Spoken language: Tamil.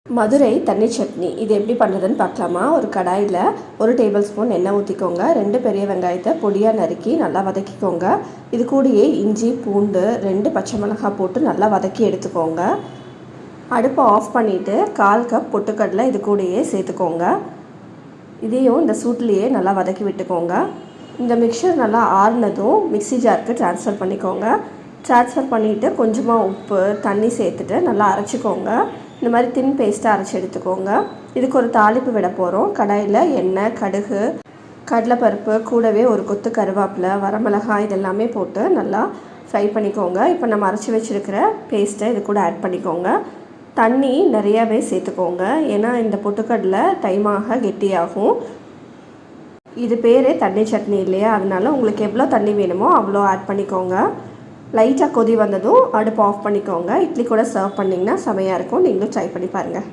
மதுரை தண்ணி சட்னி இது எப்படி பண்ணுறதுன்னு பார்க்கலாமா. ஒரு கடாயில் 1 டேபிள் ஸ்பூன் எண்ணெய் ஊற்றிக்கோங்க. 2 பெரிய வெங்காயத்தை பொடியாக நறுக்கி நல்லா வதக்கிக்கோங்க. இது கூடயே இஞ்சி பூண்டு 2 பச்சை மிளகாய் போட்டு நல்லா வதக்கி எடுத்துக்கோங்க. அடுப்பை ஆஃப் பண்ணிவிட்டு 1/4 கப் பொட்டுக்கடலை இது கூடயே சேர்த்துக்கோங்க. இதையும் இந்த சூட்லேயே நல்லா வதக்கி விட்டுக்கோங்க. இந்த மிக்சர் நல்லா ஆறுனதும் மிக்ஸி ஜாருக்கு ட்ரான்ஸ்ஃபர் பண்ணிக்கோங்க. ட்ரான்ஸ்ஃபர் பண்ணிவிட்டு கொஞ்சமாக உப்பு தண்ணி சேர்த்துட்டு நல்லா அரைச்சிக்கோங்க. இந்த மாதிரி தின் பேஸ்ட்டாக அரைச்சி எடுத்துக்கோங்க. இதுக்கு ஒரு தாளிப்பு விட போகிறோம். கடாயில் எண்ணெய், கடுகு, கடலைப்பருப்பு கூடவே ஒரு கொத்து கருவேப்பிலை, வரமிளகாய் இதெல்லாமே போட்டு நல்லா ஃப்ரை பண்ணிக்கோங்க. இப்போ நம்ம அரைச்சி வச்சுருக்கிற பேஸ்ட்டை இது கூட ஆட் பண்ணிக்கோங்க. தண்ணி நிறையாவே சேர்த்துக்கோங்க. ஏன்னா இந்த பொட்டுக்கடலை டைமாக கெட்டியாகும். இது பேரே தண்ணி சட்னி இல்லையா, அதனால உங்களுக்கு எவ்வளோ தண்ணி வேணுமோ அவ்வளோ ஆட் பண்ணிக்கோங்க. லைட்டாக கொதி வந்ததும் அடுப்பு ஆஃப் பண்ணிக்கோங்க. இட்லி கூட சர்வ் பண்ணிங்கன்னா செமையாக இருக்கும். நீங்களும் ட்ரை பண்ணி பாருங்கள்.